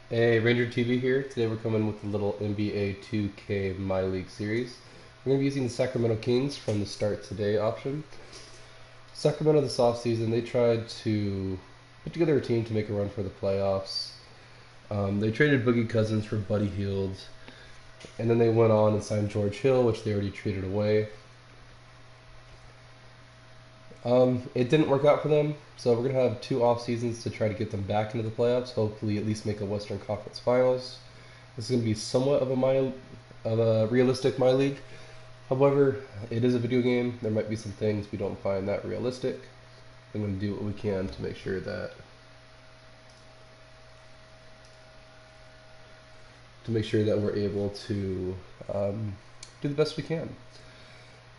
Hey, Ranger TV here. Today we're coming with a little NBA 2K My League series. We're going to be using the Sacramento Kings from the Start Today option. Sacramento this offseason, they tried to put together a team to make a run for the playoffs. They traded Boogie Cousins for Buddy Hield, and then they went on and signed George Hill, which they already traded away. It didn't work out for them, so we're going to have two off seasons to try to get them back into the playoffs, hopefully at least make a Western Conference Finals. This is going to be somewhat of a realistic My League. However, it is a video game. There might be some things we don't find that realistic. I'm going to do what we can to make sure that we're able to do the best we can.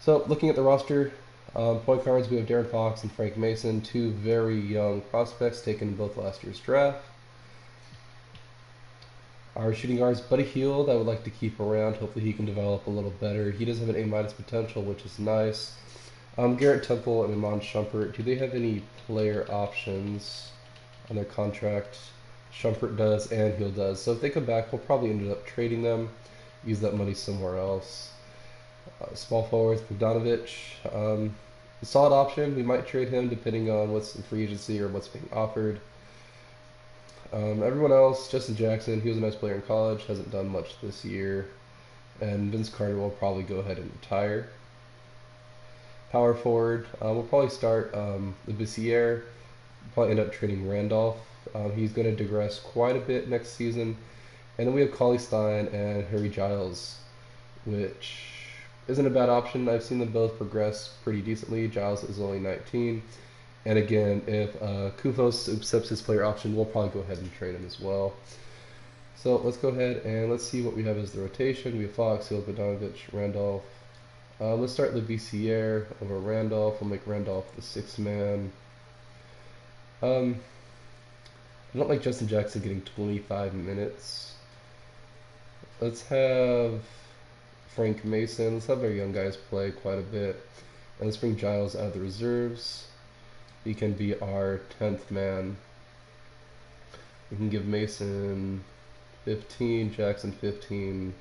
So, looking at the roster, point guards, we have Darren Fox and Frank Mason, two very young prospects taken in both last year's draft. Our shooting guards, Buddy Hield, I would like to keep around. Hopefully he can develop a little better. He does have an A- potential, which is nice. Garrett Temple and Iman Shumpert, do they have any player options on their contract? Shumpert does and Hield does. So if they come back, we'll probably end up trading them, use that money somewhere else. Small forwards, Bogdanovich, a solid option. We might trade him depending on what's in free agency or what's being offered. Everyone else, Justin Jackson, he was a nice player in college, hasn't done much this year. And Vince Carter will probably go ahead and retire. Power forward, we'll probably start the Bissiere, probably end up trading Randolph. He's going to digress quite a bit next season. And then we have Cauley Stein and Harry Giles, which isn't a bad option. I've seen them both progress pretty decently. Giles is only 19. And again, if Kufos accepts his player option, we'll probably go ahead and trade him as well. So let's go ahead and let's see what we have as the rotation. We have Fox, Hill, Bogdanovich, Randolph. Let's start Labissiere over Randolph. We'll make Randolph the sixth man. I don't like Justin Jackson getting 25 minutes. Let's have Frank Mason. Let's have our young guys play quite a bit. And let's bring Giles out of the reserves. He can be our 10th man. We can give Mason 15, Jackson 15,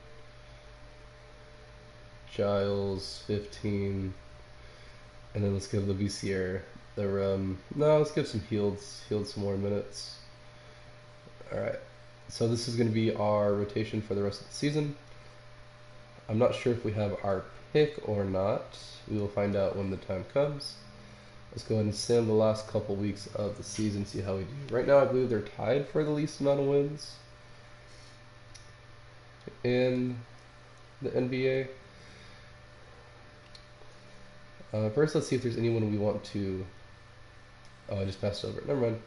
Giles 15, and then let's give Labissiere no, let's give some Hield some more minutes. Alright, so this is going to be our rotation for the rest of the season. I'm not sure if we have our pick or not. We will find out when the time comes. Let's go ahead and sim the last couple weeks of the season, see how we do. Right now, I believe they're tied for the least amount of wins in the NBA. First, let's see if there's anyone we want to... Oh, I just passed over it. Never mind.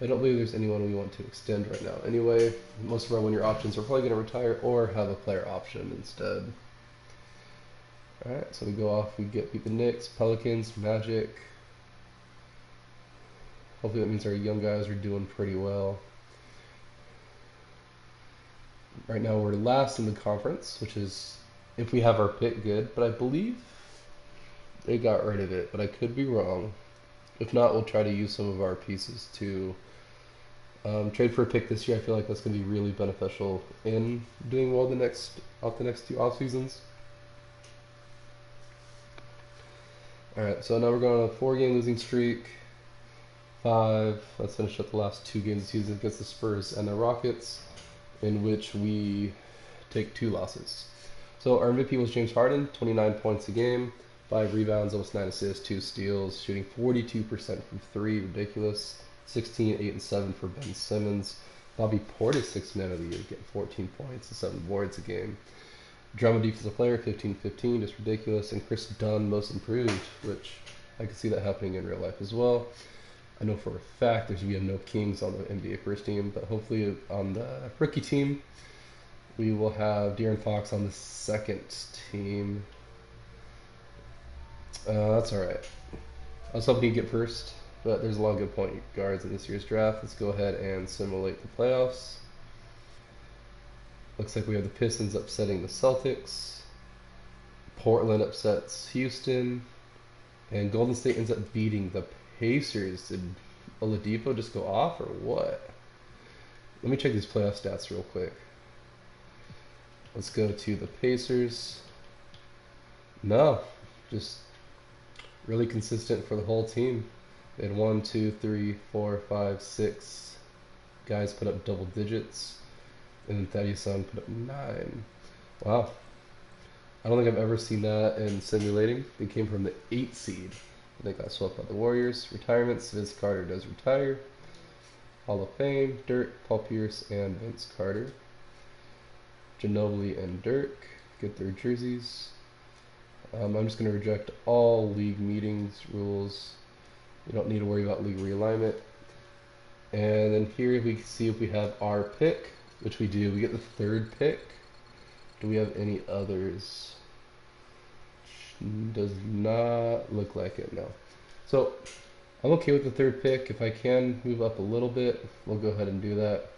I don't believe there's anyone we want to extend right now. Anyway, most of our win-your options are probably going to retire or have a player option instead. Alright, so we go off, we beat the Knicks, Pelicans, Magic. Hopefully that means our young guys are doing pretty well. Right now we're last in the conference, which is, if we have our pick, good. But I believe they got rid of it, but I could be wrong. If not, we'll try to use some of our pieces to trade for a pick this year. I feel like that's going to be really beneficial in doing well the next two off seasons. Alright, so now we're going on a 4-game losing streak. 5. Let's finish up the last 2 games of the season against the Spurs and the Rockets, in which we take 2 losses. So our MVP was James Harden, 29 points a game, 5 rebounds, almost 9 assists, 2 steals, shooting 42% from 3, ridiculous. 16, 8, and 7 for Ben Simmons. Bobby Portis, 6th man of the year, getting 14 points and 7 boards a game. Drama defensive player, 15-15, just ridiculous. And Chris Dunn, most improved, which I could see that happening in real life as well. I know for a fact there's going to be no Kings on the NBA first team, but hopefully on the rookie team, we will have De'Aaron Fox on the second team. That's alright. I was hoping he'd get first, but there's a lot of good point guards in this year's draft. Let's go ahead and simulate the playoffs. Looks like we have the Pistons upsetting the Celtics. Portland upsets Houston. And Golden State ends up beating the Pacers. Did Oladipo just go off or what? Let me check these playoff stats real quick. Let's go to the Pacers. No, just really consistent for the whole team. They had 1, 2, 3, 4, 5, 6 guys put up double digits, and then Thaddeus Young put up 9. Wow. I don't think I've ever seen that in simulating. They came from the 8 seed. They got swept by the Warriors. Retirements, Vince Carter does retire. Hall of Fame, Dirk, Paul Pierce, and Vince Carter. Ginobili and Dirk get their jerseys. I'm just going to reject all league meetings rules. We don't need to worry about league realignment. And then here we can see if we have our pick, which we do. We get the 3rd pick. Do we have any others? Does not look like it, no. So I'm okay with the 3rd pick. If I can move up a little bit, we'll go ahead and do that.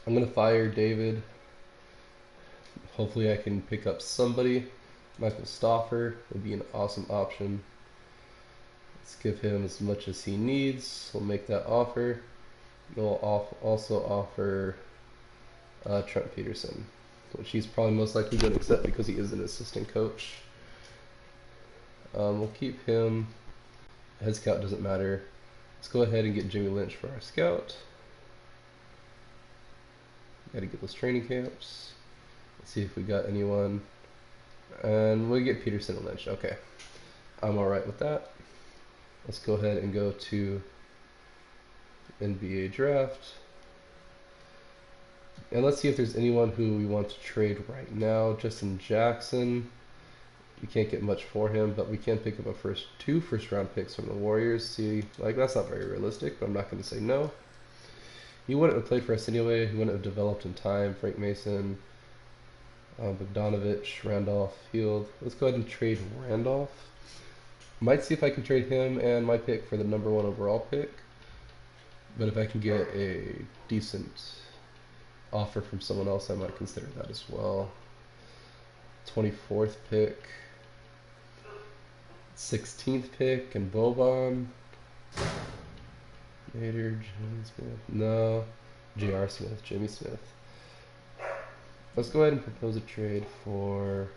I'm going to fire David. Hopefully I can pick up somebody. Michael Stauffer would be an awesome option. Let's give him as much as he needs. We'll make that offer. We'll also offer Trent Peterson, which he's probably most likely going to accept because he is an assistant coach. We'll keep him. Head scout doesn't matter. Let's go ahead and get Jimmy Lynch for our scout. Got to get those training camps. Let's see if we got anyone. And we'll get Peterson and Lynch. Okay. I'm alright with that. Let's go ahead and go to NBA draft. And let's see if there's anyone who we want to trade right now. Justin Jackson. We can't get much for him, but we can pick up two first round picks from the Warriors. See, like, that's not very realistic, but I'm not going to say no. He wouldn't have played for us anyway. He wouldn't have developed in time. Frank Mason, Bogdanovich, Randolph, Field. Let's go ahead and trade Randolph. Might see if I can trade him and my pick for the number 1 overall pick. But if I can get a decent offer from someone else, I might consider that as well. 24th pick. 16th pick and Boban. Nader, Jimmy Smith. No. J.R. Smith, Jimmy Smith. Let's go ahead and propose a trade for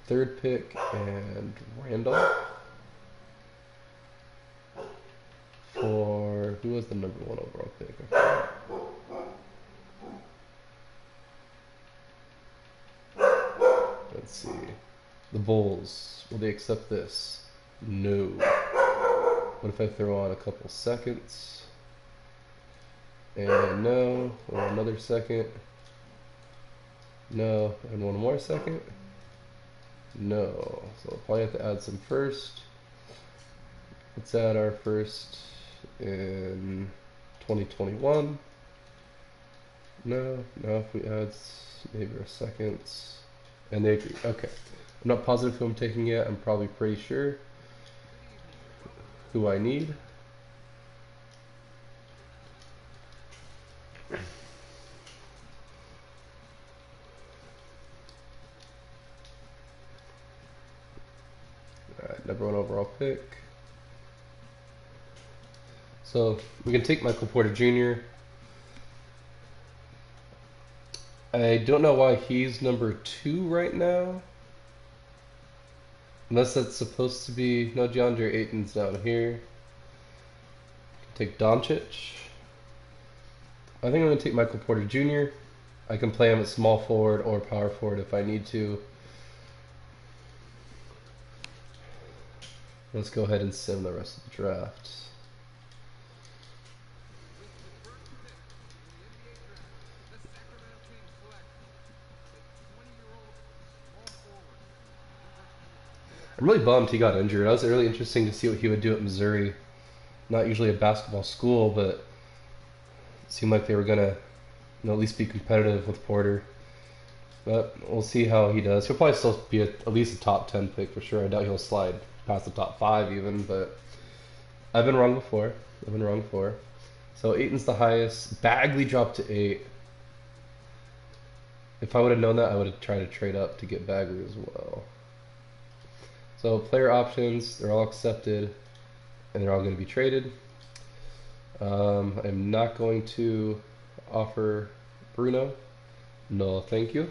the 3rd pick and Randolph. For who was the number 1 overall pick? Let's see. The Bulls. Will they accept this? No. What if I throw on a couple seconds? And no. Or another second. No. And one more second. No. So I'll probably have to add some first. Let's add our first in 2021. No. Now if we add maybe our seconds. And they agree. Okay. I'm not positive who I'm taking yet. I'm probably pretty sure who I need. Alright, number 1 overall pick. So we can take Michael Porter Jr. I don't know why he's number 2 right now. Unless that's supposed to be... No, DeAndre Ayton's down here. Take Doncic. I think I'm going to take Michael Porter Jr. I can play him at small forward or power forward if I need to. Let's go ahead and sim the rest of the draft. I'm really bummed he got injured. That was really interesting to see what he would do at Missouri. Not usually a basketball school, but it seemed like they were going to at least be competitive with Porter. But we'll see how he does. He'll probably still be at least a top 10 pick for sure. I doubt he'll slide past the top 5 even, but I've been wrong before. So Ayton's the highest. Bagley dropped to 8. If I would have known that, I would have tried to trade up to get Bagley as well. So player options, they're all accepted, and they're all going to be traded. I'm not going to offer Bruno. No, thank you.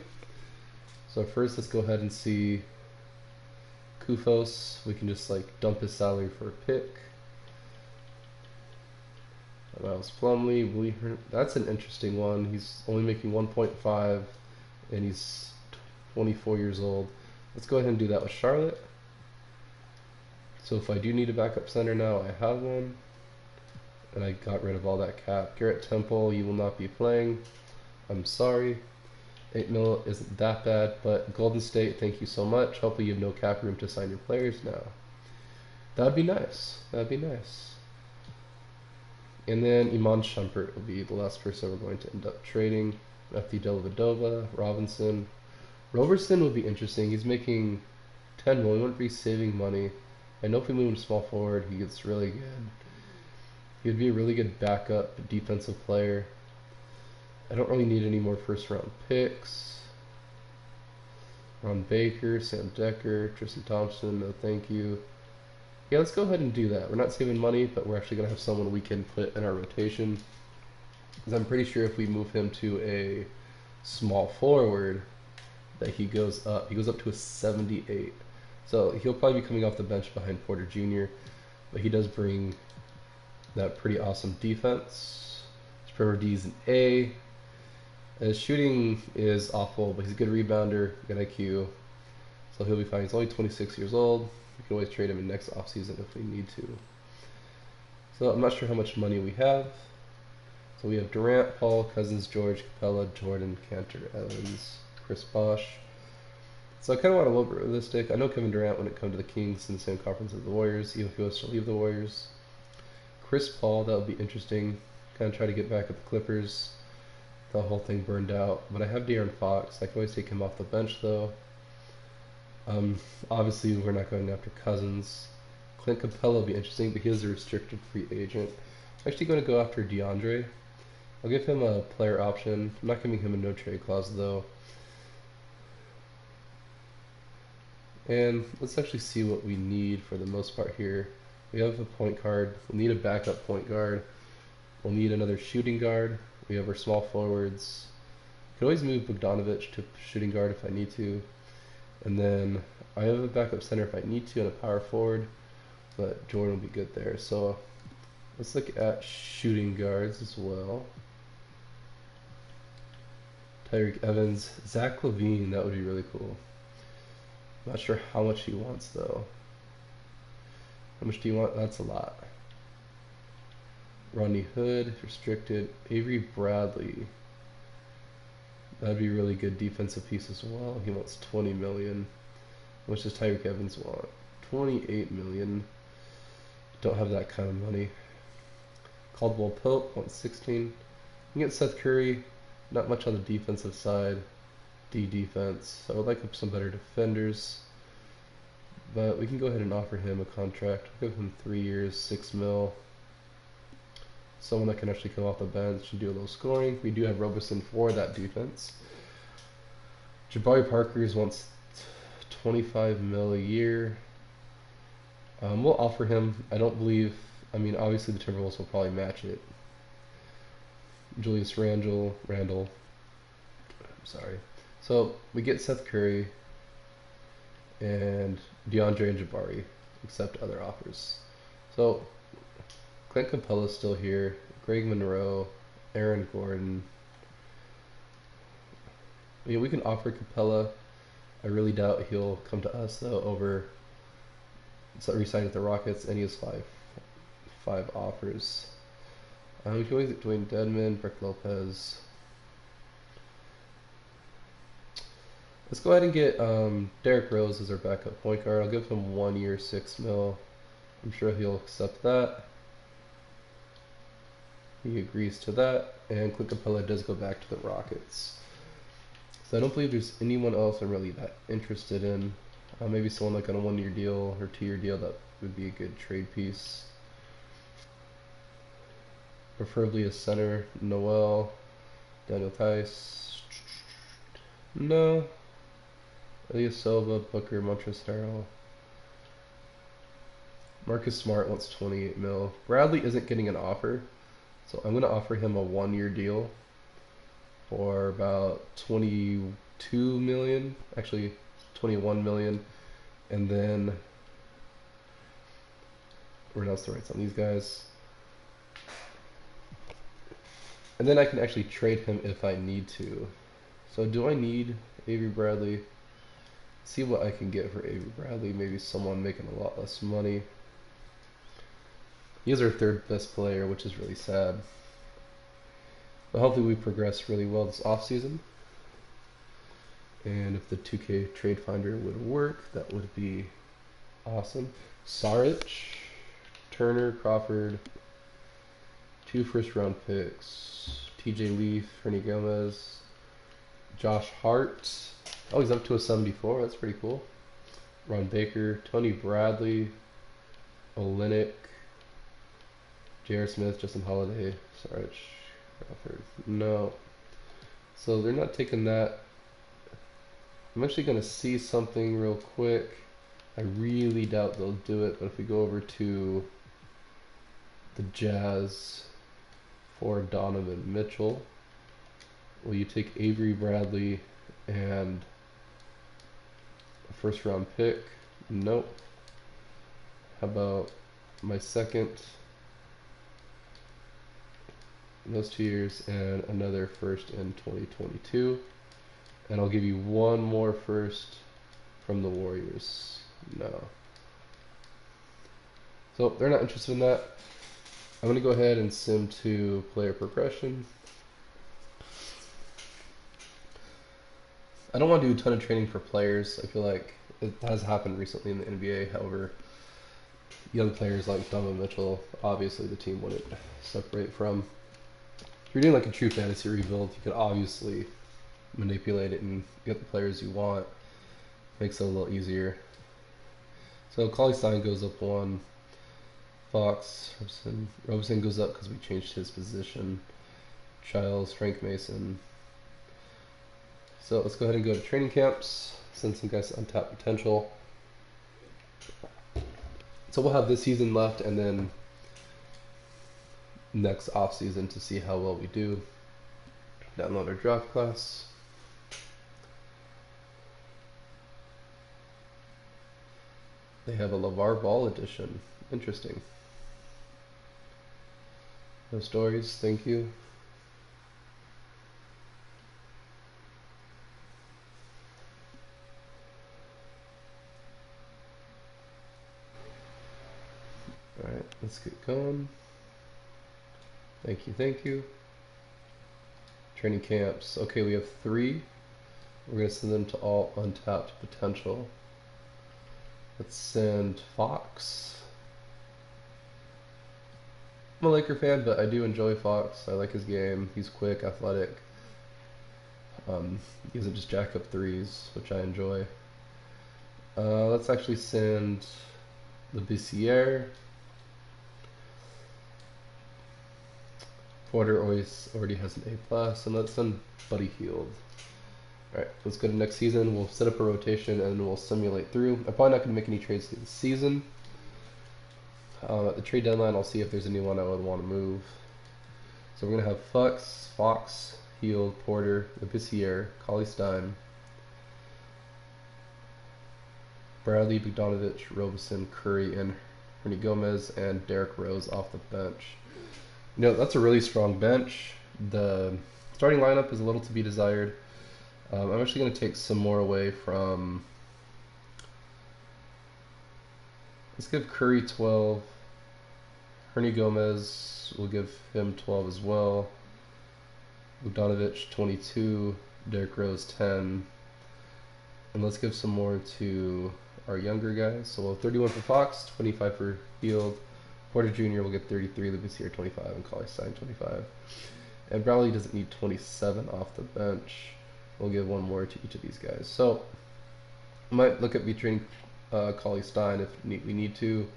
So first, let's go ahead and see Kufos. We can just like dump his salary for a pick. Miles Plumlee, that's an interesting one. He's only making 1.5, and he's 24 years old. Let's go ahead and do that with Charlotte. So if I do need a backup center now, I have one. And I got rid of all that cap. Garrett Temple, you will not be playing. I'm sorry. 8 mil isn't that bad, but Golden State, thank you so much. Hopefully you have no cap room to sign your players now. That'd be nice. That'd be nice. And then Iman Shumpert will be the last person we're going to end up trading. FD Dellavedova, Robinson. Roberson would be interesting. He's making 10 million. We wouldn't be saving money. I know if we move him to small forward, he gets really good. He would be a really good backup defensive player. I don't really need any more first round picks. Ron Baker, Sam Decker, Tristan Thompson, no thank you. Yeah, let's go ahead and do that. We're not saving money, but we're actually going to have someone we can put in our rotation. Because I'm pretty sure if we move him to a small forward, that he goes up. He goes up to a 78. So he'll probably be coming off the bench behind Porter Jr., but he does bring that pretty awesome defense. His primer D is an A. His shooting is awful, but he's a good rebounder, good IQ, so he'll be fine. He's only 26 years old. We can always trade him in next offseason if we need to. So I'm not sure how much money we have. So we have Durant, Paul, Cousins, George, Capella, Jordan, Cantor, Evans, Chris Bosh. So I kind of want a little bit realistic. I know Kevin Durant when it comes to the Kings in the same conference as the Warriors, even if he was to leave the Warriors. Chris Paul, that would be interesting. Kind of try to get back at the Clippers. The whole thing burned out. But I have De'Aaron Fox. I can always take him off the bench though. Obviously, we're not going after Cousins. Clint Capella will be interesting, but he is a restricted free agent. I'm actually going to go after DeAndre. I'll give him a player option. I'm not giving him a no trade clause though. And let's actually see what we need for the most part here. We have a point guard. We'll need a backup point guard. We'll need another shooting guard. We have our small forwards. I can always move Bogdanovich to shooting guard if I need to. And then I have a backup center if I need to and a power forward. But Jordan will be good there. So let's look at shooting guards as well. Tyreek Evans. Zach LaVine, that would be really cool. Not sure how much he wants though. How much do you want? That's a lot. Rodney Hood, restricted. Avery Bradley. That'd be a really good defensive piece as well. He wants 20 million. How much does Tyreek Evans want? 28 million. Don't have that kind of money. Caldwell Pope wants 16. You can get Seth Curry. Not much on the defensive side. D defense. So I would like some better defenders. But we can go ahead and offer him a contract. We'll give him 3 years, 6 mil. Someone that can actually come off the bench and do a little scoring. We do have Roberson for that defense. Jabari Parker's wants 25 mil a year. We'll offer him. I don't believe. I mean, obviously the Timberwolves will probably match it. Julius Randle. I'm sorry. So we get Seth Curry and DeAndre and Jabari, accept other offers. So Clint Capella's still here. Greg Monroe, Aaron Gordon. Yeah, we can offer Capella. I really doubt he'll come to us though over re-signing with the Rockets, and he has five offers. We can always get Dwayne Dedman, Brook Lopez. Let's go ahead and get Derrick Rose as our backup point guard. I'll give him 1 year, 6 mil. I'm sure he'll accept that. He agrees to that, and Clint Capella does go back to the Rockets. So I don't believe there's anyone else I'm really that interested in. Maybe someone like on a 1 year deal or 2 year deal, that would be a good trade piece. Preferably a center. Noel, Daniel Tice. No. Elias Silva, Booker, Montrezl Harrell. Marcus Smart wants 28 mil. Bradley isn't getting an offer, so I'm going to offer him a 1 year deal. for about 22 million, actually 21 million, and then where else to write some of these guys, and then I can actually trade him if I need to. So do I need Avery Bradley? See what I can get for Avery Bradley. Maybe someone making a lot less money. He is our third best player, which is really sad. But hopefully we progress really well this offseason. And if the 2K trade finder would work, that would be awesome. Saric, Turner, Crawford, 2 first-round picks, TJ Leaf, Ernie Gomez, Josh Hart. Oh, he's up to a 74. That's pretty cool. Ron Baker, Tony Bradley, Olenek, J.R. Smith, Justin Holiday, Saric, Crawford. No. So they're not taking that. I'm actually going to see something real quick. I really doubt they'll do it, but if we go over to the Jazz for Donovan Mitchell, will you take Avery Bradley and a first round pick? Nope. How about my second in those 2 years and another first in 2022? And I'll give you one more first from the Warriors. No. So they're not interested in that. I'm going to go ahead and sim to player progression. I don't want to do a ton of training for players. I feel like it has happened recently in the NBA. However, young players like Donovan Mitchell, obviously the team wouldn't separate from. If you're doing like a true fantasy rebuild, you could obviously manipulate it and get the players you want. Makes it a little easier. So Cauley-Stein goes up 1. Fox, Robeson goes up because we changed his position. Childs, Frank Mason. So let's go ahead and go to training camps. Send some guys to untapped potential. So we'll have this season left and then next off season to see how well we do. Download our draft class. They have a LeVar Ball edition. Interesting. No stories, thank you. Alright, let's get going. Thank you, thank you. Training camps. Okay, we have 3. We're going to send them to all untapped potential. Let's send Fox. I'm a Laker fan, but I do enjoy Fox. I like his game. He's quick, athletic. He doesn't just jack up threes, which I enjoy. Let's actually send the Bissiere. Porter already has an A+, and let's send Buddy Hield. Alright, let's go to next season. We'll set up a rotation and we'll simulate through. I'm probably not going to make any trades through the season. At the trade deadline, I'll see if there's anyone I would want to move. So we're going to have Fox, Hield, Porter, Bissiere, Cauley-Stein, Bradley, Bogdanovich, Robeson, Curry, and Ernie Gomez, and Derrick Rose off the bench. You know, that's a really strong bench. The starting lineup is a little to be desired. I'm actually going to take some more away from... Let's give Curry 12. Ernie Gomez, we'll give him 12 as well. Bogdanovich 22. Derrick Rose 10. And let's give some more to our younger guys. So we'll have 31 for Fox, 25 for Hield. Porter Jr. will get 33, Bissiere 25, and Cauley-Stein 25. And Bradley doesn't need 27 off the bench. We'll give one more to each of these guys. So I might look at trading Cauley-Stein if we need to.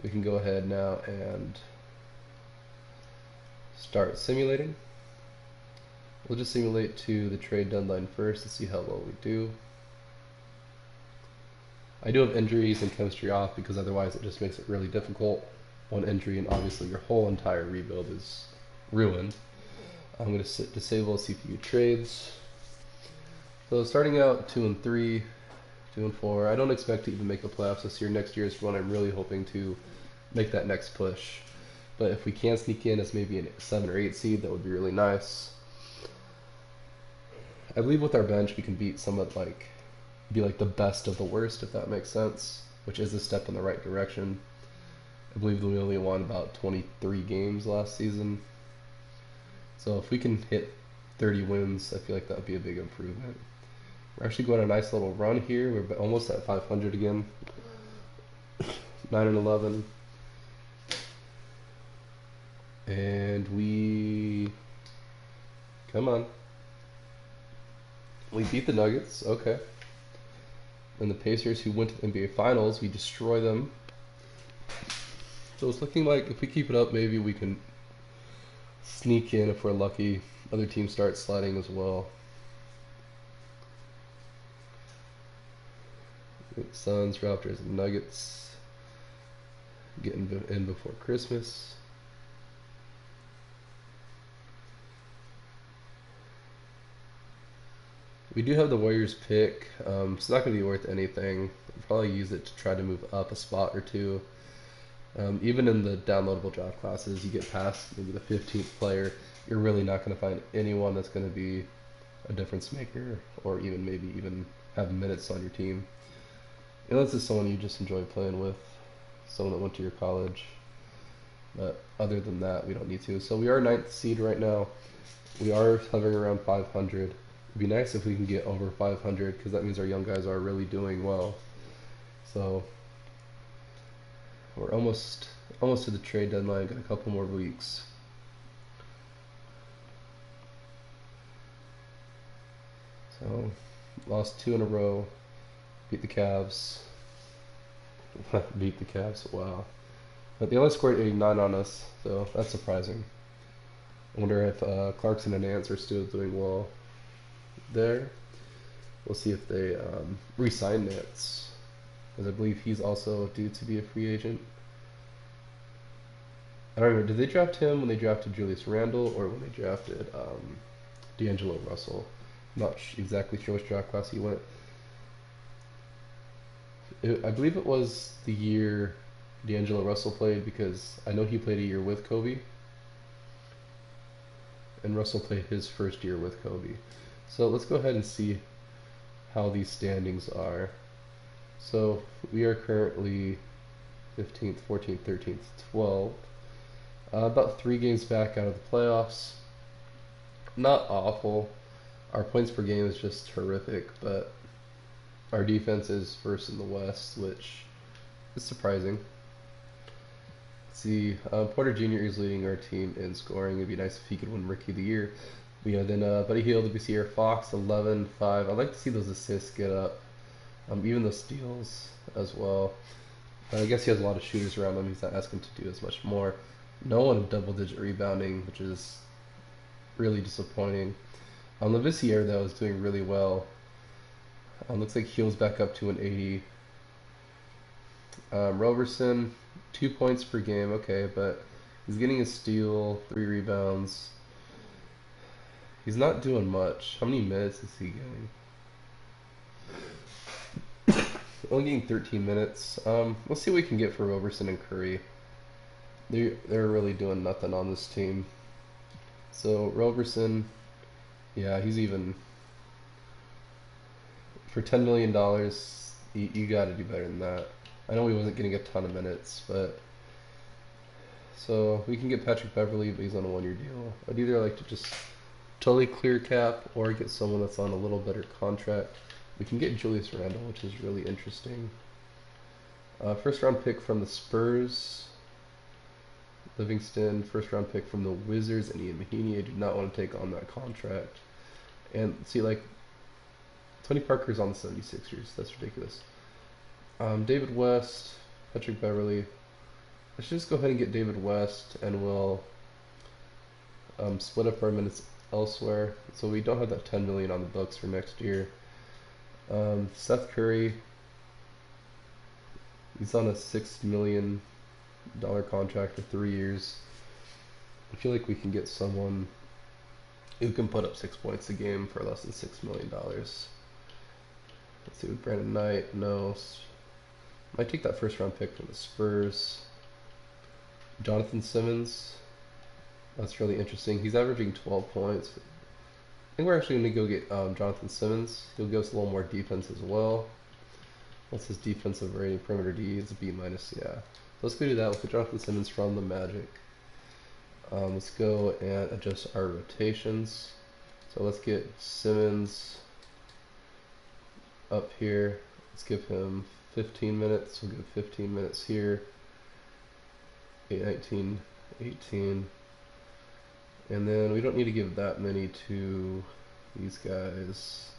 We can go ahead now and start simulating. We'll just simulate to the trade deadline first to see how well we do. I do have injuries and chemistry off because otherwise it just makes it really difficult. One injury and obviously your whole entire rebuild is ruined. I'm going to disable CPU trades. So starting out 2-3, 2-4. I don't expect to even make the playoffs this year. Next year is when I'm really hoping to make that next push. But if we can sneak in as maybe a 7 or 8 seed, that would be really nice. I believe with our bench we can beat some of be like the best of the worst, if that makes sense, which is a step in the right direction. I believe we only won about 23 games last season. So if we can hit 30 wins, I feel like that would be a big improvement. We're actually going on a nice little run here. We're almost at 500 again. 9-11. And we... Come on. We beat the Nuggets. Okay. And the Pacers, who went to the NBA Finals, we destroy them. So it's looking like if we keep it up, maybe we can sneak in if we're lucky. Other teams start sliding as well. Suns, Raptors, and Nuggets getting in before Christmas. We do have the Warriors pick. It's not going to be worth anything. I'll probably use it to try to move up a spot or two. Even in the downloadable draft classes, you get past maybe the 15th player, you're really not going to find anyone that's going to be a difference maker or even have minutes on your team. Unless it's someone you just enjoy playing with, someone that went to your college. But other than that, we don't need to. So we are 9th seed right now. We are hovering around 500. It'd be nice if we can get over 500 because that means our young guys are really doing well. So we're almost to the trade deadline. Got a couple more weeks. So lost 2 in a row. Beat the Cavs. Beat the Cavs. Wow. But they only scored 89 on us, so that's surprising. I wonder if Clarkson and Nance are still doing well there. We'll see if they re-sign Nance, because I believe he's also due to be a free agent. I don't remember, did they draft him when they drafted Julius Randle or when they drafted D'Angelo Russell? I'm not exactly sure which draft class he went. I believe it was the year D'Angelo Russell played, because I know he played a year with Kobe, and Russell played his first year with Kobe. So let's go ahead and see how these standings are. So we are currently 15th, 14th, 13th, 12th. About 3 games back out of the playoffs. Not awful. Our points per game is just horrific, but our defense is first in the West, which is surprising. Let's see, Porter Jr. is leading our team in scoring. It'd be nice if he could win Rookie of the Year. Then Buddy Hield, WBC Fox, 11-5. I'd like to see those assists get up. Even the steals as well. I guess he has a lot of shooters around him. He's not asking to do as much more. No one double-digit rebounding, which is really disappointing. Lavissiere, though, is doing really well. Looks like Hield's back up to an 80. Roberson, 2 points per game, okay, but he's getting a steal, 3 rebounds. He's not doing much. How many minutes is he getting? Only getting 13 minutes. We'll see what we can get for Roberson and Curry. They're really doing nothing on this team. So Roberson, yeah, he's even for $10 million. You got to do better than that. I know he wasn't getting a ton of minutes, but so we can get Patrick Beverly, but he's on a 1-year deal. I'd either like to just totally clear cap or get someone that's on a little better contract. We can get Julius Randle, which is really interesting. First round pick from the Spurs. Livingston, first round pick from the Wizards, and Ian Mahinmi. I do not want to take on that contract. And see, like, Tony Parker's on the 76ers. That's ridiculous. David West, Patrick Beverly. Let's just go ahead and get David West, and we'll split up our minutes elsewhere. So we don't have that $10 million on the books for next year. Seth Curry, he's on a $6 million contract for 3 years. I feel like we can get someone who can put up 6 points a game for less than $6 million. Let's see with Brandon Knight. No, might take that first round pick from the Spurs. Jonathan Simmons. That's really interesting. He's averaging 12 points. I think we're actually going to go get Jonathan Simmons. He'll give us a little more defense as well. What's his defensive rating? Perimeter D is a B minus. Yeah. Let's go do that. We'll put Jonathan Simmons from the Magic. Let's go and adjust our rotations. So let's get Simmons up here. Let's give him 15 minutes. We'll give 15 minutes here. 8, 19, 18. And then we don't need to give that many to these guys.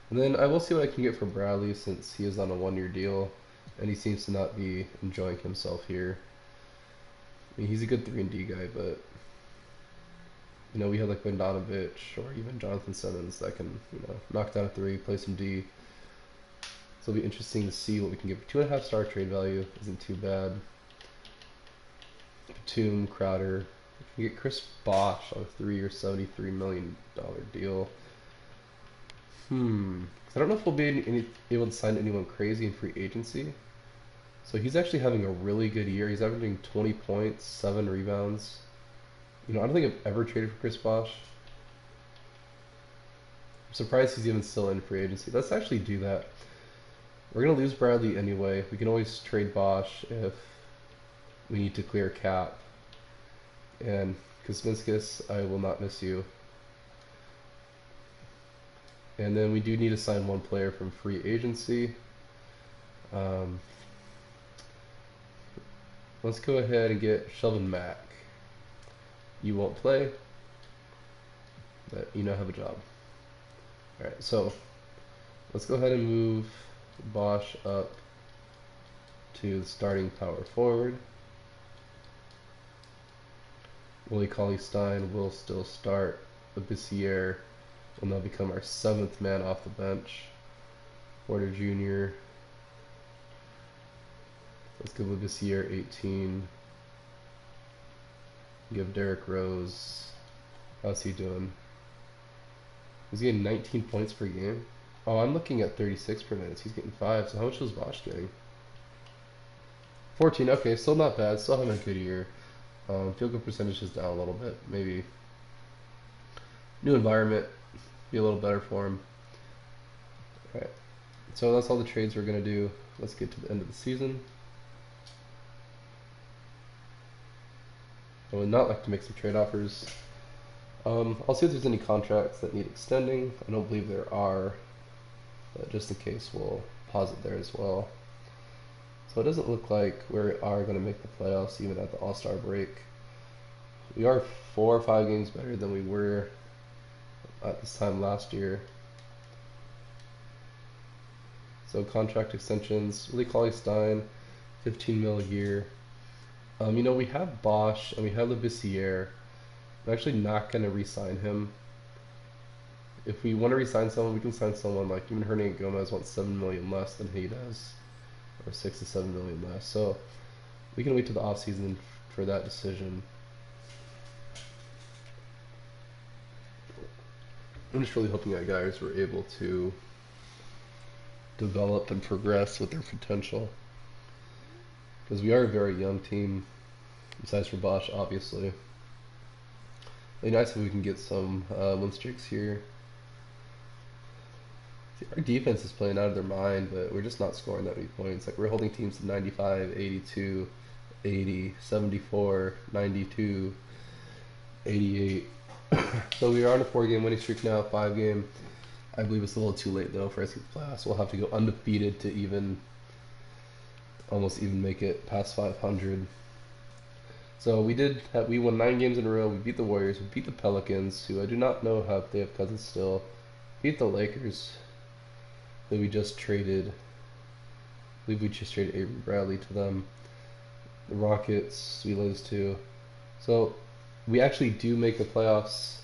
And then I will see what I can get for Bradley since he is on a 1-year deal and he seems to not be enjoying himself here. I mean, he's a good 3-and-D guy, but you know, we have like Bogdanovich or even Jonathan Simmons that can, you know, knock down a 3, play some D. So it'll be interesting to see what we can get. 2.5 star trade value isn't too bad. Batum, Crowder. We can get Chris Bosh on a 3-year, $73 million deal. I don't know if we'll be able to sign anyone crazy in free agency. So he's actually having a really good year. He's averaging 20 points, 7 rebounds. You know, I don't think I've ever traded for Chris Bosh. I'm surprised he's even still in free agency. Let's actually do that. We're going to lose Bradley anyway. We can always trade Bosh if we need to clear cap. And Kuzminskas, I will not miss you. And then we do need to sign one player from free agency. Let's go ahead and get Shelvin Mack. You won't play, but you now have a job. Alright, so let's go ahead and move Bosh up to the starting power forward. Willie Cauley-Stein will still start. Abissiere will now become our 7th man off the bench. Porter Jr. Let's give Abissiere 18. Give Derrick Rose. How's he doing? He's getting 19 points per game. Oh, I'm looking at 36 per minute. He's getting 5. So how much was Bosh getting? 14. Okay, still not bad. Still having a good year. Field goal percentage is down a little bit. Maybe new environment, be a little better for him. Alright, so that's all the trades we're going to do. Let's get to the end of the season. I would not like to make some trade offers. I'll see if there's any contracts that need extending. I don't believe there are, but just in case we'll pause it there as well. So it doesn't look like we are going to make the playoffs even at the All-Star break. We are 4 or 5 games better than we were at this time last year. So contract extensions, Willie Cauley-Stein, 15 mil a year. You know, we have Bosh and we have Labissiere. I'm actually not going to re-sign him. If we want to re-sign someone, we can sign someone like even Hernán Gomez wants $7 million less than he does, or 6 to 7 million less. So we can wait till the off season for that decision. I'm just really hoping that guys were able to develop and progress with their potential, because we are a very young team, besides for Bosh, obviously. It'd be nice if we can get some win streaks here. See, our defense is playing out of their mind, but we're just not scoring that many points. Like, we're holding teams to 95, 82, 80, 74, 92, 88. So we are on a 4-game winning streak now, 5-game. I believe it's a little too late though for us to get the playoffs. We'll have to go undefeated to even almost even make it past 500. So we won 9 games in a row. We beat the Warriors. We beat the Pelicans, who I do not know how they have Cousins still. Beat the Lakers, who we just traded. I believe we just traded Avery Bradley to them. The Rockets, we lose to. So we actually do make the playoffs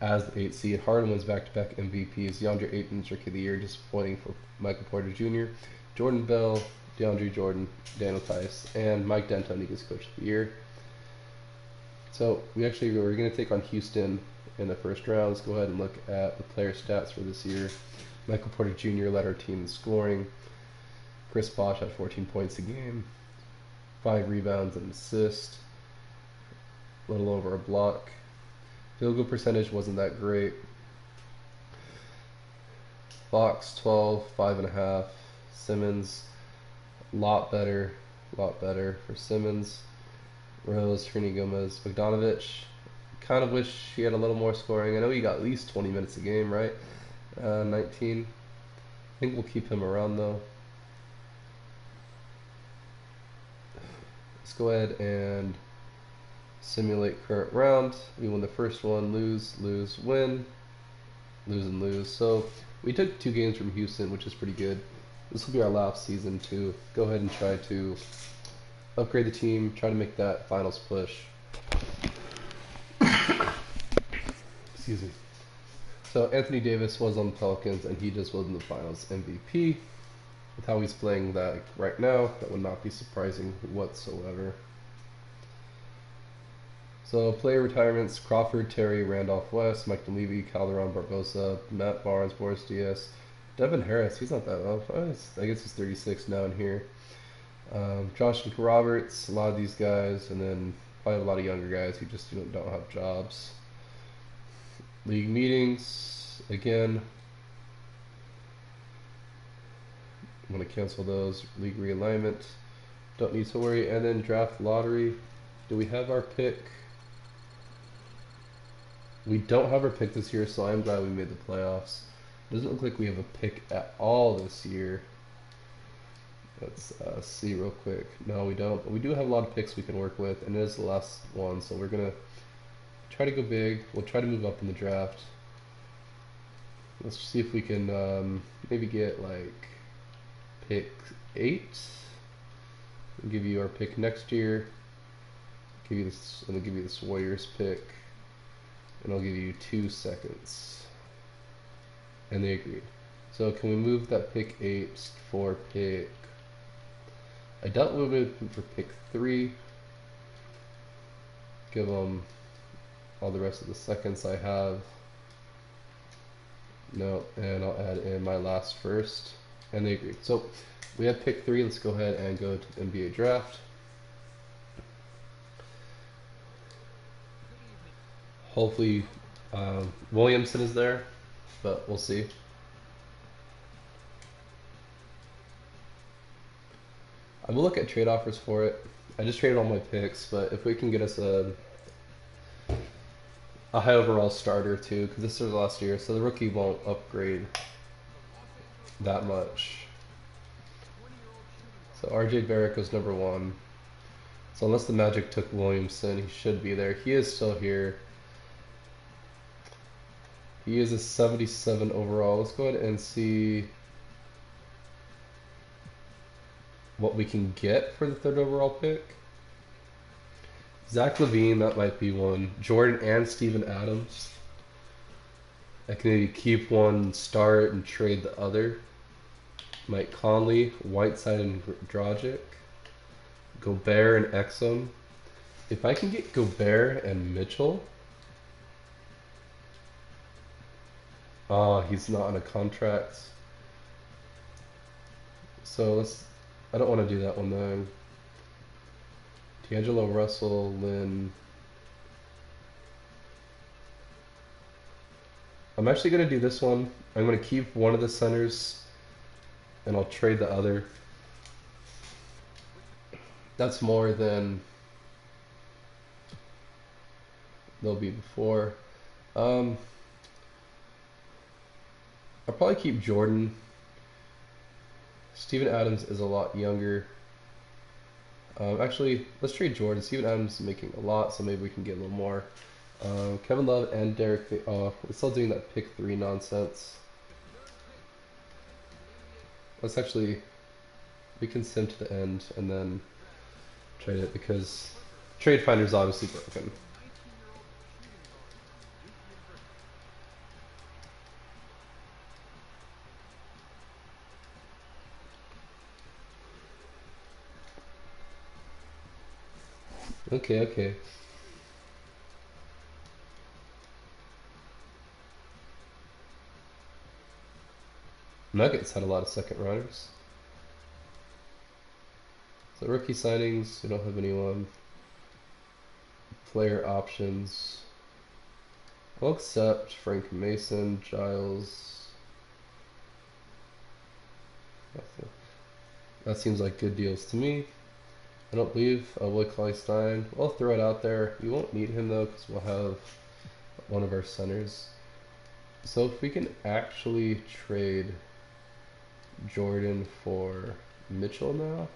as the 8th seed. Harden wins back-to-back MVPs. DeAndre Ayton's Rookie of the Year, disappointing for Michael Porter Jr. Jordan Bell, DeAndre Jordan, Daniel Tice, and Mike D'Antoni gets Coach of the Year. So we're going to take on Houston in the first round. Let's go ahead and look at the player stats for this year. Michael Porter Jr. led our team in scoring. Chris Bosh had 14 points a game, 5 rebounds and assist, a little over a block. Field goal percentage wasn't that great. Fox 12, 5.5. Simmons, lot better for Simmons. Rose, Trini Gomez, Bogdanovich. Kind of wish he had a little more scoring. I know he got at least 20 minutes a game, right? 19. I think we'll keep him around though. Let's go ahead and simulate current round. We won the first one, lose, lose, win, lose and lose. So we took 2 games from Houston, which is pretty good. This will be our last season to go ahead and try to upgrade the team, try to make that finals push. Excuse me. So Anthony Davis was on the Pelicans, and he just was in the finals MVP. With how he's playing that right now, that would not be surprising whatsoever. So player retirements: Crawford, Terry, Randolph West, Mike Dunleavy, Calderon Barbosa, Matt Barnes, Boris Diaz, Devin Harris. He's not that old. I guess he's 36 now in here. Josh and Roberts, a lot of these guys, and then probably a lot of younger guys who just don't have jobs. League meetings, again, I'm going to cancel those. League realignment, don't need to worry. And then draft lottery, do we have our pick? We don't have our pick this year, so I'm glad we made the playoffs. Doesn't look like we have a pick at all this year. Let's see real quick. No, we don't. But we do have a lot of picks we can work with, and it is the last one, so we're going to try to go big. We'll try to move up in the draft. Let's see if we can maybe get like pick 8. We'll give you our pick next year. Give you this, and I'll give you this Warriors pick, and I'll give you 2 seconds. And they agreed. So can we move that pick 8 for pick? I doubt we'll move it for pick 3. Give them all the rest of the seconds I have. No, and I'll add in my last first. And they agreed. So we have pick 3. Let's go ahead and go to the NBA draft. Hopefully Williamson is there, but we'll see. I will look at trade offers for it. I just traded all my picks, but if we can get us a high overall starter too, because this is the last year, so the rookie won't upgrade that much. So RJ Barrett goes number 1. So unless the Magic took Williamson, he should be there. He is still here. He is a 77 overall. Let's go ahead and see what we can get for the 3rd overall pick. Zach LaVine, that might be one. Jordan and Steven Adams. I can maybe keep one, start, and trade the other. Mike Conley, Whiteside, and Dragic. Gobert and Exum. If I can get Gobert and Mitchell. He's not on a contract. So I don't want to do that one though. D'Angelo Russell, Lynn. I'm actually going to do this one. I'm going to keep one of the centers and I'll trade the other. That's more than there'll be before. I'll probably keep Jordan. Steven Adams is a lot younger. Actually, let's trade Jordan. Steven Adams is making a lot, so maybe we can get a little more. Kevin Love and Derek. We're still doing that pick 3 nonsense. Let's actually, we can sim to the end and then trade it because Trade Finder's obviously broken. Okay. Nuggets had a lot of second runners. So rookie signings, we don't have anyone. Player options. I'll accept Frank Mason, Giles. That seems like good deals to me. I don't believe Willie Stein. We'll throw it out there. We won't need him though because we'll have one of our centers. So if we can actually trade Jordan for Mitchell now.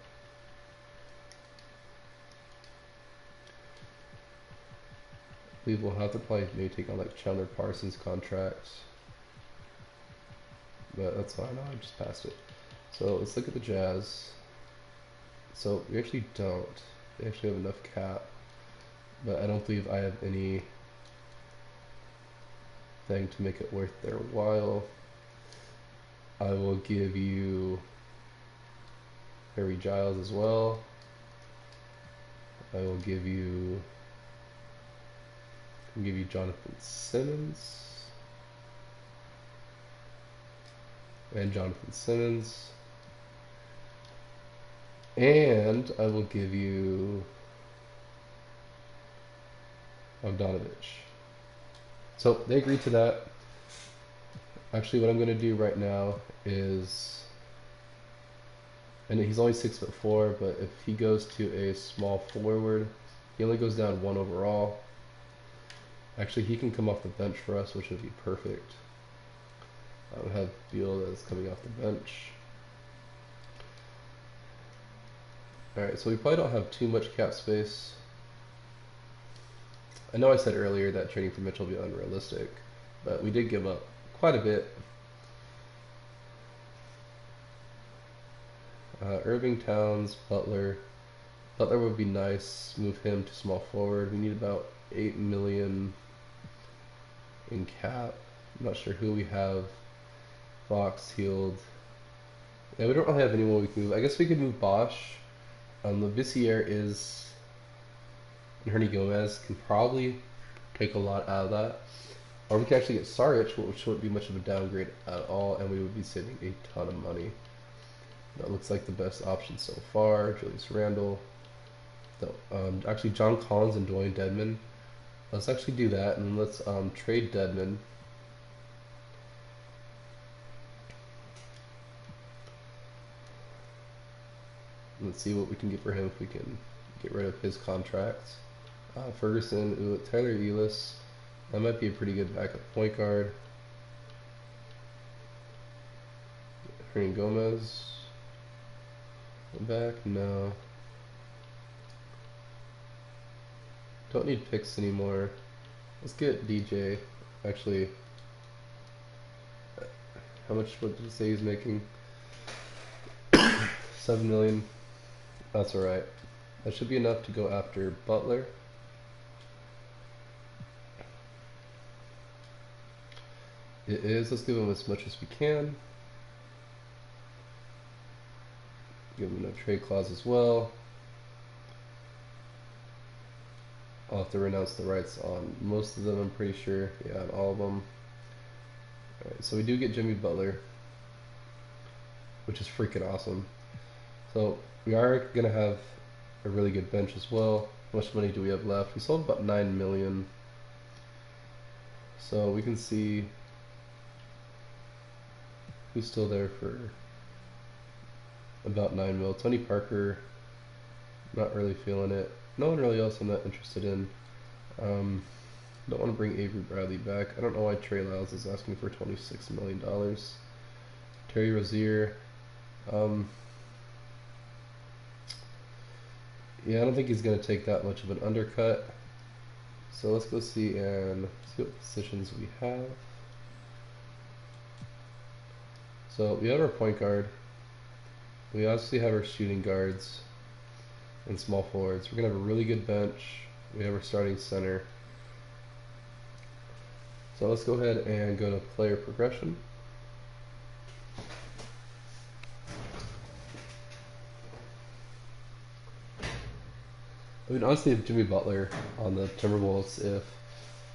I believe we'll have to probably maybe take on like Chandler Parsons' contracts. But that's fine, I just passed it. So let's look at the Jazz. So we actually don't. They actually have enough cap. But I don't believe I have any thing to make it worth their while. I will give you Harry Giles as well. I will give you Jonathan Simmons. And Jonathan Simmons. And I will give you Bogdanovich. So they agreed to that. Actually, what I'm going to do right now is, and he's only 6'4", but if he goes to a small forward, he only goes down 1 overall. Actually, he can come off the bench for us, which would be perfect. I would have Beal that's coming off the bench. Alright, so we probably don't have too much cap space. I know I said earlier that trading for Mitchell would be unrealistic, but we did give up quite a bit. Irving, Towns, Butler. Butler would be nice. Move him to small forward. We need about 8 million in cap. I'm not sure who we have. Fox, Healed. Yeah, we don't really have anyone we can move. I guess we could move Bosch. Labissiere is, and Hernie Gomez can probably take a lot out of that. Or we can actually get Saric, which wouldn't be much of a downgrade at all, and we would be saving a ton of money. That looks like the best option so far. Julius Randle. Actually, John Collins and Dwayne Dedman. Let's actually do that, and let's trade Dedman. Let's see what we can get for him if we can get rid of his contracts. Ferguson, Tyler Elis. That might be a pretty good backup point guard. Hernan Gomez. Back? No. Don't need picks anymore. Let's get DJ. Actually, how much? What did he say he's making? 7 million. That's alright. That should be enough to go after Butler. It is. Let's give him as much as we can. Give him a trade clause as well. I'll have to renounce the rights on most of them, I'm pretty sure. Yeah, on all of them. Alright, so we do get Jimmy Butler, which is freaking awesome. So we are going to have a really good bench as well. How much money do we have left? We sold about 9 million. So we can see who's still there for about 9 mil. Tony Parker, not really feeling it. No one really else I'm not interested in. Don't want to bring Avery Bradley back. I don't know why Trey Lyles is asking for $26 million. Terry Rozier. Yeah, I don't think he's going to take that much of an undercut. So let's go see what positions we have. So we have our point guard. We obviously have our shooting guards and small forwards. We're going to have a really good bench. We have our starting center. So let's go ahead and go to player progression. I mean, honestly, if Jimmy Butler on the Timberwolves, if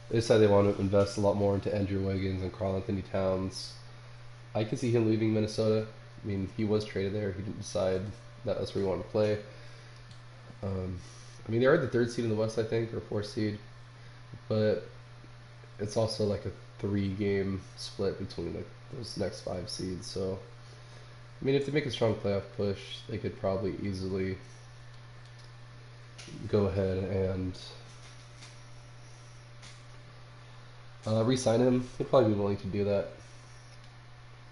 they decide they want to invest a lot more into Andrew Wiggins and Karl Anthony Towns, I can see him leaving Minnesota. I mean, he was traded there. He didn't decide that that's where he wanted to play. Um, I mean, they are the third seed in the West, I think, or fourth seed, but it's also like a 3-game split between like those next 5 seeds. So, I mean, if they make a strong playoff push, they could probably easily go ahead and re-sign him. He'd probably be willing to do that.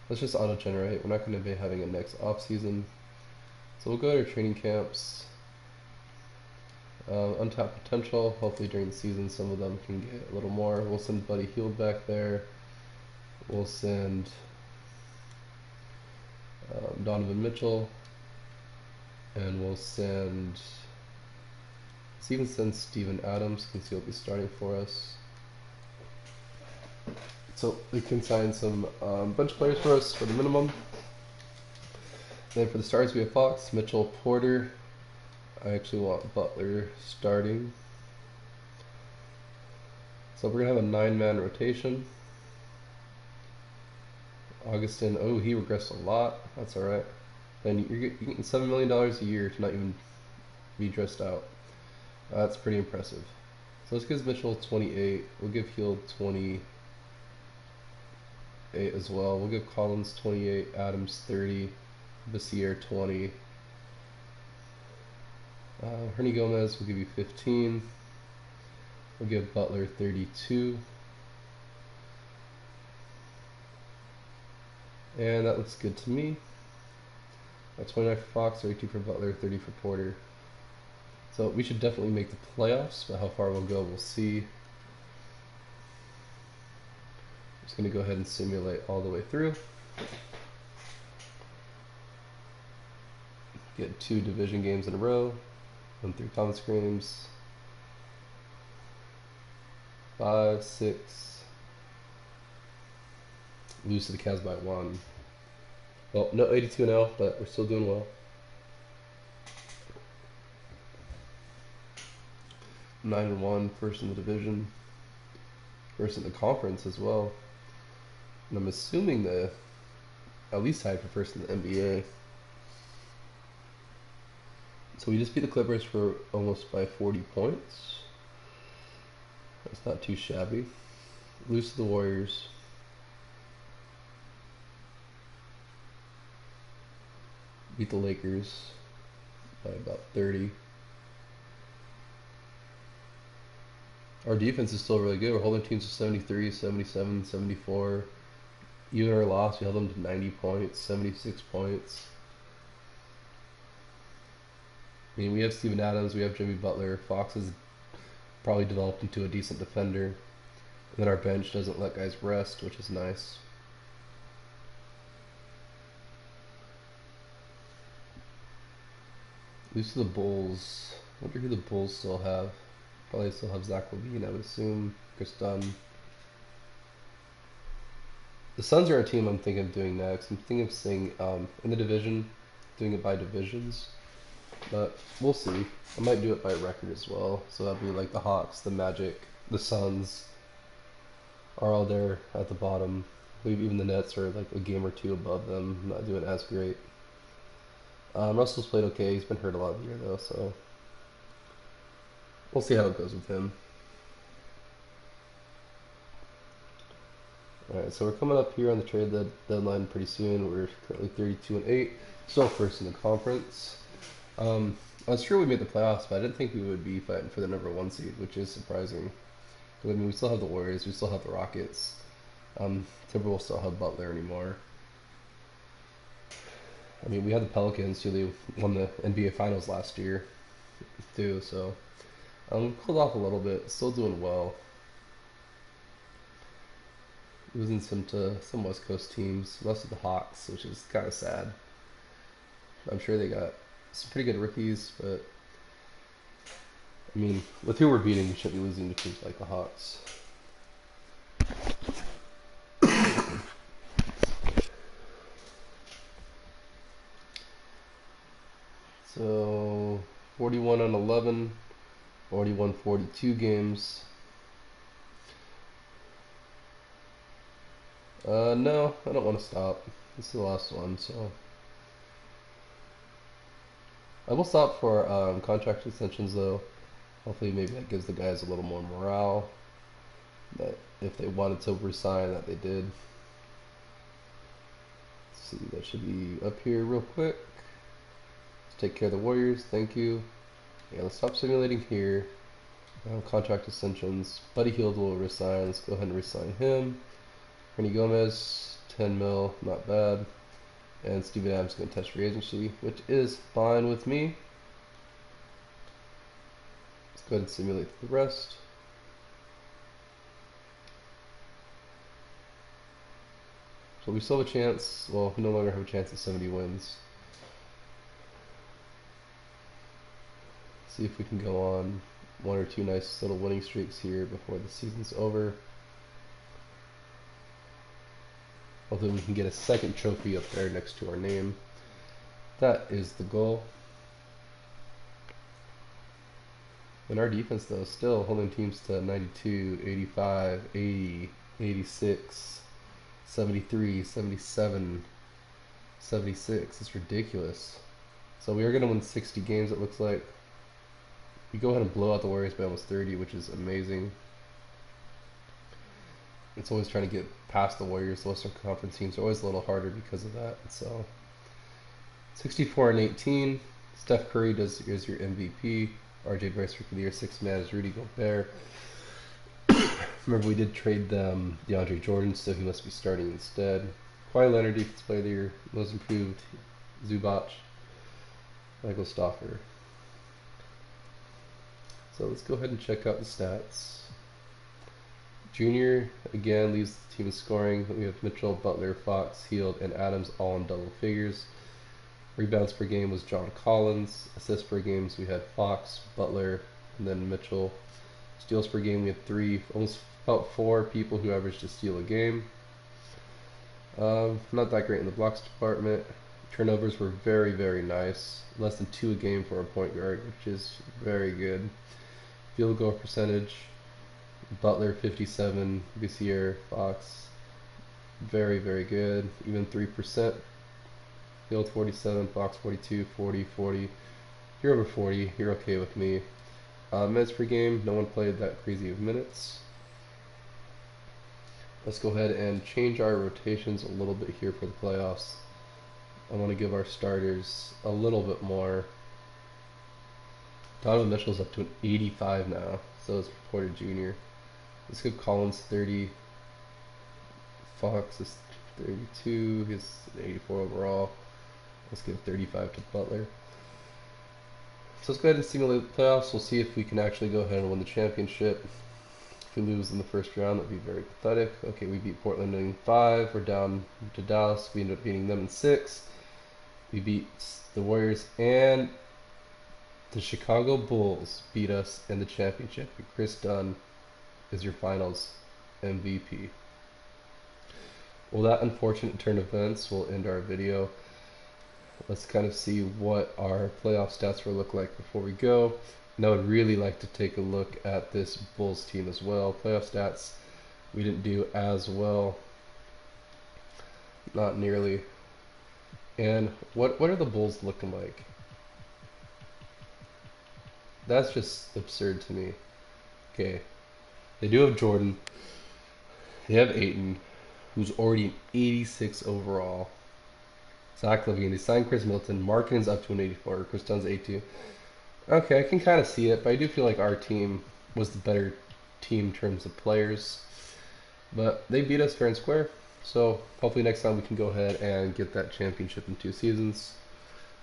Let's just auto-generate. We're not going to be having a next off-season. So we'll go to training camps. Untapped potential. Hopefully during the season some of them can get a little more. We'll send Buddy Hield back there. We'll send Donovan Mitchell. And we'll send... Let's even send Steven Adams, because he'll be starting for us. So we can sign some bench players for us for the minimum. Then for the stars we have Fox, Mitchell, Porter. I actually want Butler starting. So we're going to have a 9-man rotation. Augustin, oh, he regressed a lot. That's alright. Then you're getting $7 million a year to not even be dressed out. That's pretty impressive. So let's give Mitchell 28. We'll give Hield 28 as well. We'll give Collins 28, Adams 30, Bassier 20. Hernie Gomez, we'll give you 15. We'll give Butler 32. And that looks good to me. 29 for Fox, 32 for Butler, 30 for Porter. So we should definitely make the playoffs, but how far we'll go, we'll see. I'm just going to go ahead and simulate all the way through. Get 2 division games in a row. Win 3 conference games. 5, 6. Lose to the Cavs by 1. Well, no 82-0, but we're still doing well. 9-1, first in the division, first in the conference as well. And I'm assuming the at least tied for first in the NBA. So we just beat the Clippers for almost by 40 points. That's not too shabby. Lose to the Warriors. Beat the Lakers by about 30. Our defense is still really good. We're holding teams to 73, 77, 74. Even our loss, we held them to 90 points, 76 points. I mean, we have Steven Adams, we have Jimmy Butler. Fox has probably developed into a decent defender. And then our bench doesn't let guys rest, which is nice. Lose to the Bulls. I wonder who the Bulls still have. Probably still have Zach LaVine, I would assume. Chris Dunn. The Suns are a team I'm thinking of doing next. I'm thinking of staying in the division, doing it by divisions. But we'll see. I might do it by record as well. So that'll be like the Hawks, the Magic, the Suns are all there at the bottom. Maybe even the Nets are like a game or 2 above them. I'm not doing as great. Russell's played okay. He's been hurt a lot of the year though, so we'll see how it goes with him. Alright, so we're coming up here on the trade deadline pretty soon. We're currently 32-8, still first in the conference. I was sure we made the playoffs, but I didn't think we would be fighting for the #1 seed, which is surprising. I mean, we still have the Warriors, we still have the Rockets. Timberwolves still have Butler anymore. I mean, we had the Pelicans who they won the NBA Finals last year, too. So cooled off a little bit, still doing well. Losing to some West Coast teams, lost to the Hawks, which is kind of sad. I'm sure they got some pretty good rookies, but I mean, with who we're beating, we shouldn't be losing to teams like the Hawks. So 41-11, 41-42 games. No, I don't want to stop. This is the last one, so I will stop for contract extensions though. Hopefully, maybe that gives the guys a little more morale. That if they wanted to resign, that they did. Let's see, that should be up here real quick. Let's take care of the Warriors. Thank you. Yeah, let's stop simulating here. Contract extensions. Buddy Hield will resign. Let's go ahead and resign him. Ernie Gomez, 10 mil, not bad. And Steven Adams going to touch free agency, which is fine with me. Let's go ahead and simulate the rest. So we still have a chance. Well, we no longer have a chance at 70 wins. See if we can go on one or two nice little winning streaks here before the season's over. Although we can get a second trophy up there next to our name. That is the goal. And our defense, though, still holding teams to 92, 85, 80, 86, 73, 77, 76. It's ridiculous. So we are going to win 60 games, it looks like. We go ahead and blow out the Warriors by almost 30, which is amazing. It's always trying to get past the Warriors. The Western Conference teams are always a little harder because of that. So 64 and 18. Steph Curry is your MVP. RJ Barrett Rookie of the Year. Sixth man is Rudy Gobert. Remember, we did trade them DeAndre Jordan, so he must be starting instead. Kawhi Leonard, Defensive Player of the Year. Most Improved, Zubac. Michael Stoffer. So let's go ahead and check out the stats. Junior, again, leads the team in scoring. We have Mitchell, Butler, Fox, Hield, and Adams all in double figures. Rebounds per game was John Collins. Assists per games we had Fox, Butler, and then Mitchell. Steals per game we had 3, almost about 4 people who averaged a steal a game. Not that great in the blocks department. Turnovers were very, very nice. Less than 2 a game for a point guard, which is very good. Field goal percentage, Butler 57, Bussier, Fox, very, very good. Even 3%. Field 47, Fox 42, 40, 40. You're over 40, you're okay with me. Minutes per game, no one played that crazy of minutes. Let's go ahead and change our rotations a little bit here for the playoffs. I want to give our starters a little bit more. Donovan Mitchell's up to an 85 now, so is Porter Jr. Let's give Collins 30. Fox is 32. He's 84 overall. Let's give 35 to Butler. So let's go ahead and simulate the playoffs. We'll see if we can actually go ahead and win the championship. If we lose in the first round, that would be very pathetic. Okay, we beat Portland in 5. We're down to Dallas. We end up beating them in 6. We beat the Warriors and the Chicago Bulls beat us in the championship. Chris Dunn is your finals MVP. Well, that unfortunate turn of events will end our video. Let's kind of see what our playoff stats will look like before we go. And I would really like to take a look at this Bulls team as well. Playoff stats, we didn't do as well. Not nearly. And what are the Bulls looking like? That's just absurd to me. Okay. They do have Jordan. They have Ayton, who's already an 86 overall. Zach LaVine. They signed Chris Middleton. Markkanen's up to an 84. Chris Dunn's 82. Okay, I can kind of see it, but I do feel like our team was the better team in terms of players. But they beat us fair and square. So hopefully next time we can go ahead and get that championship in 2 seasons.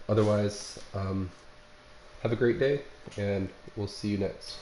Otherwise, have a great day, and we'll see you next.